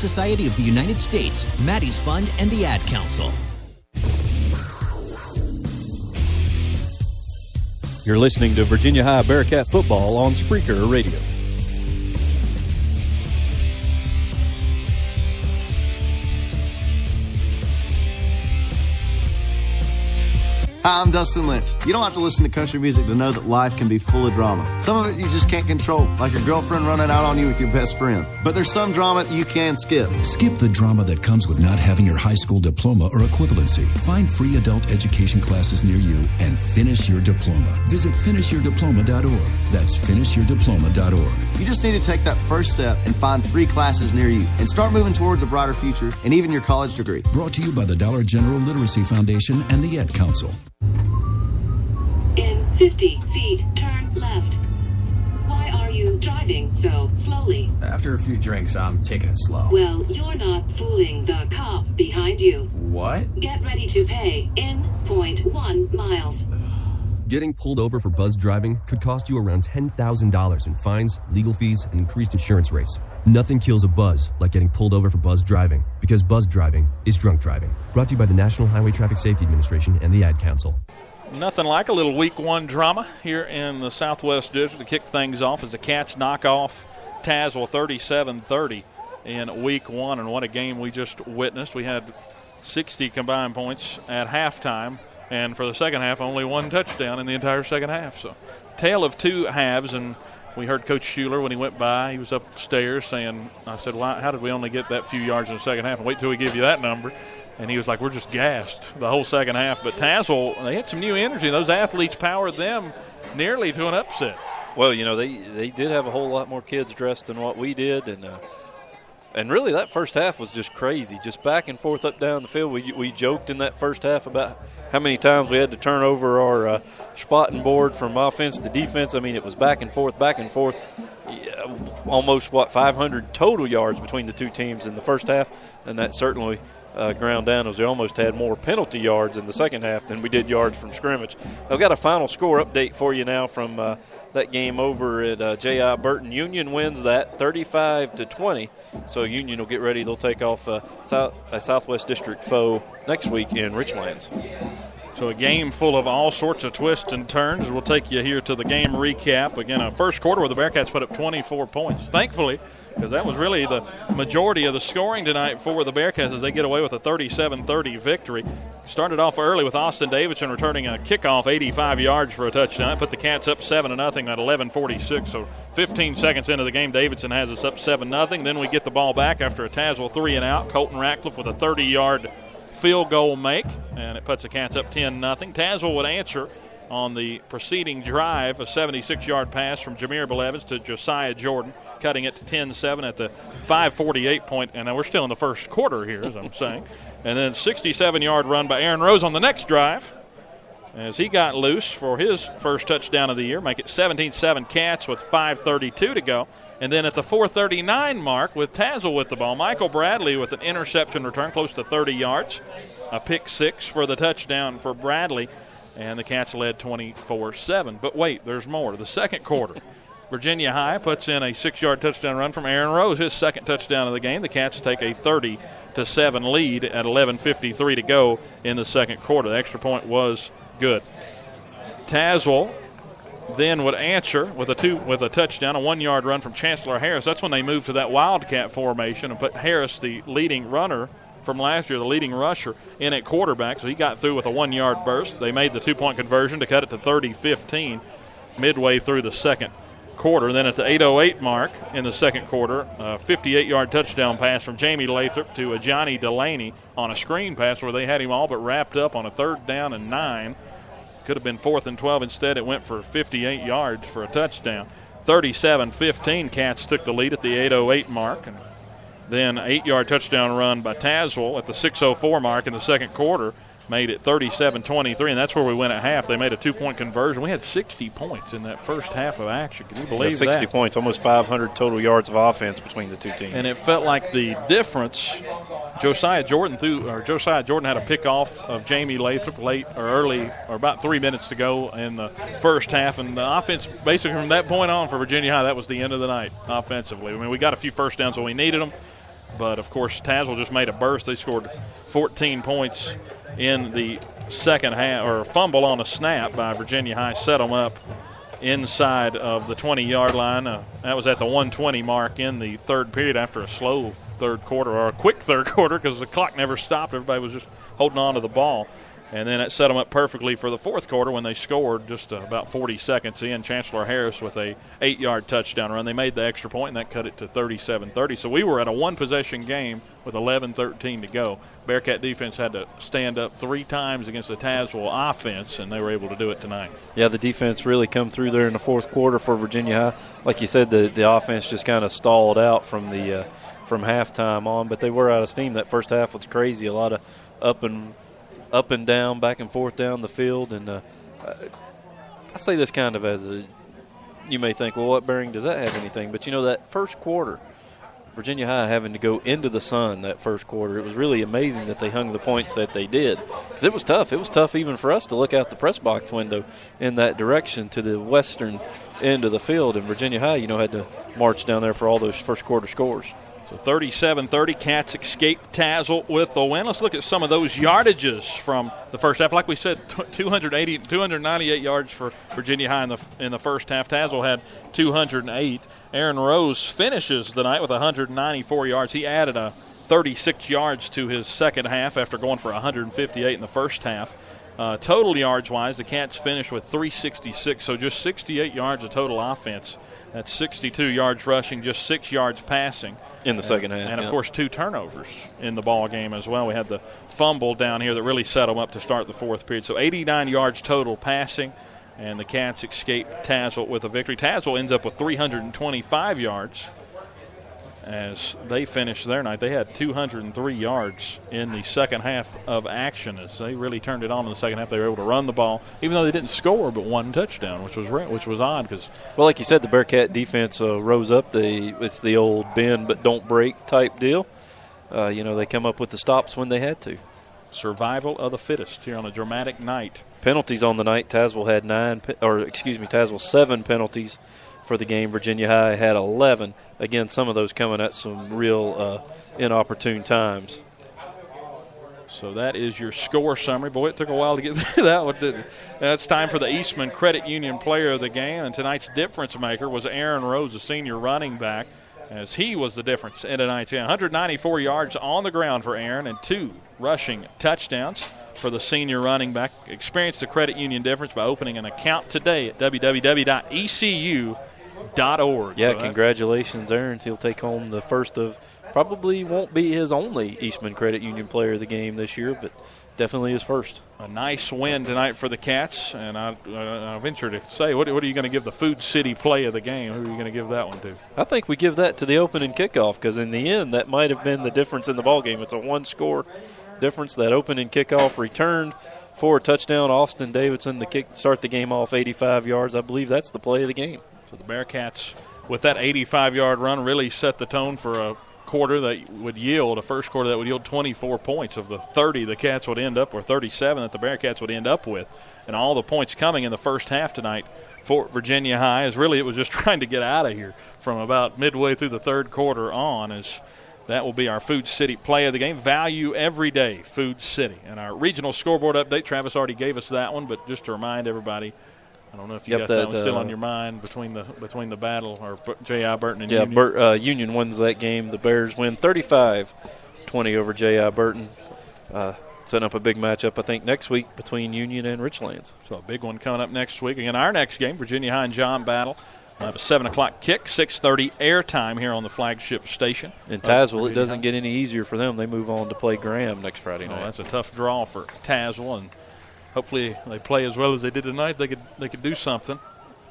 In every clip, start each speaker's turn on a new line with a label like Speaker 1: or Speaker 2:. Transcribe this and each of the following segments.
Speaker 1: Society of the United States, Maddie's Fund, and the Ad Council.
Speaker 2: You're listening to Virginia High Bearcat football on Spreaker Radio.
Speaker 3: Hi, I'm Dustin Lynch. You don't have to listen to country music to know that life can be full of drama. Some of it you just can't control, like your girlfriend running out on you with your best friend. But there's some drama you can skip.
Speaker 4: Skip the drama that comes with not having your high school diploma or equivalency. Find free adult education classes near you and finish your diploma. Visit finishyourdiploma.org. That's finishyourdiploma.org.
Speaker 3: You just need to take that first step and find free classes near you and start moving towards a brighter future and even your college degree.
Speaker 4: Brought to you by the Dollar General Literacy Foundation and the Ed Council.
Speaker 5: In 50 feet, turn left. Why are you driving so slowly?
Speaker 6: After a few drinks, I'm taking it slow.
Speaker 5: Well, you're not fooling the cop behind you.
Speaker 6: What?
Speaker 5: Get ready to pay in 0.1 miles.
Speaker 7: Getting pulled over for buzz driving could cost you around $10,000 in fines, legal fees, and increased insurance rates. Nothing kills a buzz like getting pulled over for buzz driving, because buzz driving is drunk driving. Brought to you by the National Highway Traffic Safety Administration and the Ad Council.
Speaker 8: Nothing like a little Week 1 drama here in the Southwest District to kick things off as the Cats knock off Tazewell 37-30 in Week 1. And what a game we just witnessed. We had 60 combined points at halftime, and for the second half, only one touchdown in the entire second half. So, tale of two halves, and we heard Coach Schuler when he went by. He was upstairs saying, I said, well, how did we only get that few yards in the second half? And wait till we give you that number. And he was like, we're just gassed the whole second half. But Tazewell, they had some new energy. Those athletes powered them nearly to an upset.
Speaker 2: Well, you know, they did have a whole lot more kids dressed than what we did. And really that first half was just crazy, just back and forth up down the field. We joked in that first half about how many times we had to turn over our spotting board from offense to defense. I mean, it was back and forth. Almost, 500 total yards between the two teams in the first half, and that certainly ground down as we almost had more penalty yards in the second half than we did yards from scrimmage. I've got a final score update for you now from that game over at J.I. Burton. Union wins that 35-20. So Union will get ready. They'll take off a Southwest District foe next week in Richlands.
Speaker 8: So a game full of all sorts of twists and turns. We'll take you here to the game recap. Again, a first quarter where the Bearcats put up 24 points. Thankfully, because that was really the majority of the scoring tonight for the Bearcats as they get away with a 37-30 victory. Started off early with Austin Davidson returning a kickoff 85 yards for a touchdown. Put the Cats up 7-0 at 11:46. So 15 seconds into the game, Davidson has us up 7-0. Then we get the ball back after a Tazewell 3-and-out. Colton Ratcliffe with a 30-yard field goal make, and it puts the Cats up 10-0. Tazewell would answer on the preceding drive, a 76-yard pass from Jameer Belevins to Josiah Jordan, cutting it to 10-7 at the 5:48 point. And now we're still in the first quarter here, as I'm saying. And then 67-yard run by Aaron Rose on the next drive as he got loose for his first touchdown of the year, make it 17-7 Cats with 5:32 to go. And then at the 4:39 mark with Tazewell with the ball, Michael Bradley with an interception return close to 30 yards, a pick six for the touchdown for Bradley, and the Cats led 24-7. But wait, there's more. The second quarter, Virginia High puts in a 6-yard touchdown run from Aaron Rose, his second touchdown of the game. The Cats take a 30-7 lead at 11:53 to go in the second quarter. The extra point was good. Tazewell then would answer with a touchdown, a 1-yard run from Chancellor Harris. That's when they moved to that Wildcat formation and put Harris, the leading runner from last year, the leading rusher, in at quarterback. So he got through with a 1-yard burst. They made the 2-point conversion to cut it to 30-15 midway through the second quarter. Then at the 8:08 mark in the second quarter, a 58-yard touchdown pass from Jamie Lathrop to Johnny Delaney on a screen pass where they had him all but wrapped up on a 3rd down and 9. Could have been 4th and 12. Instead, it went for 58 yards for a touchdown. 37-15, Cats took the lead at the 8:08 mark. And then 8-yard touchdown run by Tazewell at the 6:04 mark in the second quarter made it 37-23, and that's where we went at half. They made a 2-point conversion. We had 60 points in that first half of action. Can you believe
Speaker 2: 60 points, almost 500 total yards of offense between the two teams.
Speaker 8: And it felt like the difference, Josiah Jordan had a pick-off of Jamie Lathrop early, or about 3 minutes to go in the first half, and the offense basically from that point on for Virginia High, that was the end of the night offensively. I mean, we got a few first downs when we needed them. But, of course, Tazewell just made a burst. They scored 14 points in the second half, or a fumble on a snap by Virginia High set them up inside of the 20-yard line. That was at the 1:20 mark in the third period after a slow third quarter, or a quick third quarter, because the clock never stopped. Everybody was just holding on to the ball. And then it set them up perfectly for the fourth quarter when they scored just about 40 seconds in. Chancellor Harris with a 8-yard touchdown run. They made the extra point, and that cut it to 37-30. So we were at a one-possession game with 11:13 to go. Bearcat defense had to stand up 3 times against the Tazewell offense, and they were able to do it tonight.
Speaker 2: Yeah, the defense really come through there in the fourth quarter for Virginia High. Like you said, the offense just kind of stalled out from halftime on, but they were out of steam. That first half was crazy. A lot of up and down, back and forth down the field. And I say this kind of as you may think, well, what bearing does that have anything? But, that first quarter, Virginia High having to go into the sun that first quarter, it was really amazing that they hung the points that they did. Because it was tough. It was tough even for us to look out the press box window in that direction to the western end of the field. And Virginia High, had to march down there for all those first quarter scores.
Speaker 8: So 37-30, Cats escape Tazewell with the win. Let's look at some of those yardages from the first half. Like we said, 298 yards for Virginia High in the first half. Tazewell had 208. Aaron Rose finishes the night with 194 yards. He added 36 yards to his second half after going for 158 in the first half. Total yards-wise, the Cats finished with 366, so just 68 yards of total offense. That's 62 yards rushing, just 6 yards passing.
Speaker 2: In the second half.
Speaker 8: And, of course, 2 turnovers in the ball game as well. We had the fumble down here that really set them up to start the fourth period. So 89 yards total passing, and the Cats escape Tazewell with a victory. Tazewell ends up with 325 yards as they finished their night. They had 203 yards in the second half of action as they really turned it on in the second half. They were able to run the ball, even though they didn't score but 1 touchdown, which was odd.
Speaker 2: Well, like you said, the Bearcat defense rose up. It's the old bend but don't break type deal. They come up with the stops when they had to.
Speaker 8: Survival of the fittest here on a dramatic night.
Speaker 2: Penalties on the night. Tazewell had 7 penalties for the game. Virginia High had 11. Again, some of those coming at some real inopportune times.
Speaker 8: So that is your score summary. Boy, it took a while to get through that one, didn't it? Now it's time for the Eastman Credit Union player of the game, and tonight's difference maker was Aaron Rose, a senior running back, as he was the difference in tonight's game. 194 yards on the ground for Aaron and 2 rushing touchdowns for the senior running back. Experience the credit union difference by opening an account today at www.ecu.org.
Speaker 2: Yeah, congratulations, Aaron. He'll take home the first of probably won't be his only Eastman Credit Union player of the game this year, but definitely his first.
Speaker 8: A nice win tonight for the Cats, and I venture to say, what are you going to give the Food City play of the game? Who are you going to give that one to?
Speaker 2: I think we give that to the opening kickoff because in the end that might have been the difference in the ballgame. It's a 1-score difference. That opening kickoff returned for a touchdown. Austin Davidson to start the game off 85 yards. I believe that's the play of the game.
Speaker 8: So the Bearcats, with that 85-yard run, really set the tone for a quarter that would yield, a first quarter that would yield 24 points of the 30 the Cats would end up, or 37 that the Bearcats would end up with. And all the points coming in the first half tonight for Virginia High is really it was just trying to get out of here from about midway through the third quarter on, as that will be our Food City play of the game. Value every day, Food City. And our regional scoreboard update, Travis already gave us that one, but just to remind everybody, I don't know if you got that one still on your mind between the battle or J.I. Burton and Union.
Speaker 2: Union wins that game. The Bears win 35-20 over J.I. Burton. Setting up a big matchup, I think, next week between Union and Richlands.
Speaker 8: So a big one coming up next week. Again, our next game, Virginia High and John Battle. We'll have a 7 o'clock kick, 6:30 airtime here on the flagship station.
Speaker 2: In Tazewell, it doesn't get any easier for them. They move on to play Graham next Friday night.
Speaker 8: That's a tough draw for Tazewell, and hopefully they play as well as they did tonight. They could do something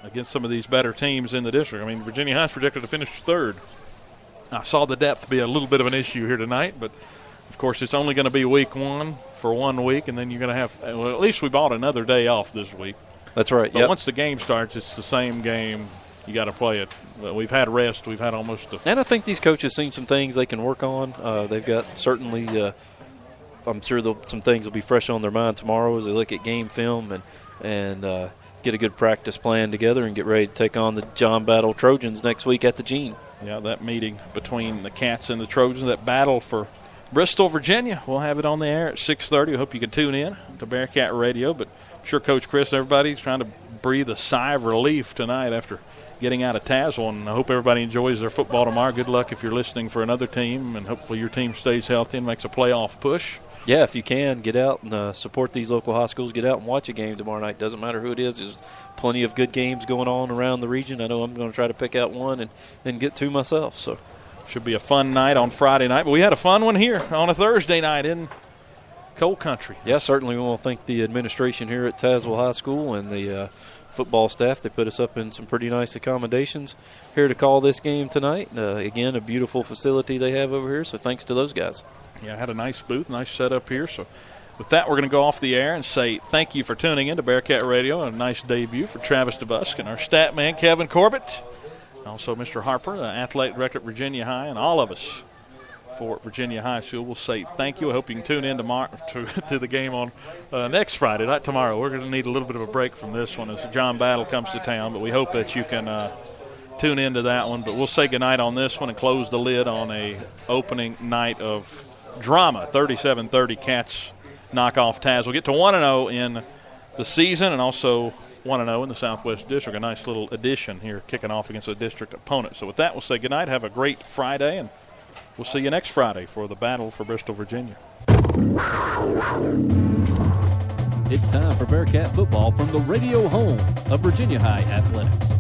Speaker 8: against some of these better teams in the district. I mean, Virginia High is projected to finish third. I saw the depth be a little bit of an issue here tonight, but, of course, it's only going to be week 1 for 1 week, and then you're going to have – well, at least we bought another day off this week.
Speaker 2: That's right,
Speaker 8: But once the game starts, it's the same game. You got to play it. We've had rest. We've had almost –
Speaker 2: And I think these coaches seen some things they can work on. They've got certainly I'm sure some things will be fresh on their mind tomorrow as they look at game film and get a good practice plan together and get ready to take on the John Battle Trojans next week at the Gene.
Speaker 8: Yeah, that meeting between the Cats and the Trojans, that battle for Bristol, Virginia. We'll have it on the air at 6:30. I hope you can tune in to Bearcat Radio. But I'm sure Coach Chris and everybody's trying to breathe a sigh of relief tonight after getting out of Tazewell. And I hope everybody enjoys their football tomorrow. Good luck if you're listening for another team, and hopefully your team stays healthy and makes a playoff push.
Speaker 2: Yeah, if you can, get out and support these local high schools. Get out and watch a game tomorrow night. Doesn't matter who it is. There's plenty of good games going on around the region. I know I'm going to try to pick out one and get two myself. So
Speaker 8: should be a fun night on Friday night. But we had a fun one here on a Thursday night in Coal Country.
Speaker 2: Yeah, certainly we want to thank the administration here at Tazewell High School and the football staff. They put us up in some pretty nice accommodations here to call this game tonight. Again, a beautiful facility they have over here, so thanks to those guys.
Speaker 8: Yeah, I had a nice booth, nice setup here. So with that, we're going to go off the air and say thank you for tuning in to Bearcat Radio. A nice debut for Travis DeBusk and our stat man, Kevin Corbett. Also, Mr. Harper, the athletic director at Virginia High, and all of us for Virginia High School will say thank you. I hope you can tune in tomorrow to the game on next Friday, not tomorrow. We're going to need a little bit of a break from this one as John Battle comes to town, but we hope that you can tune into that one. But we'll say goodnight on this one and close the lid on a opening night of drama. 37-30 Cats knock off Taz. We'll get to 1-0 in the season and also 1-0 in the Southwest District. A nice little addition here kicking off against a district opponent. So with that, we'll say goodnight. Have a great Friday, and we'll see you next Friday for the battle for Bristol, Virginia.
Speaker 1: It's time for Bearcat football from the radio home of Virginia High Athletics.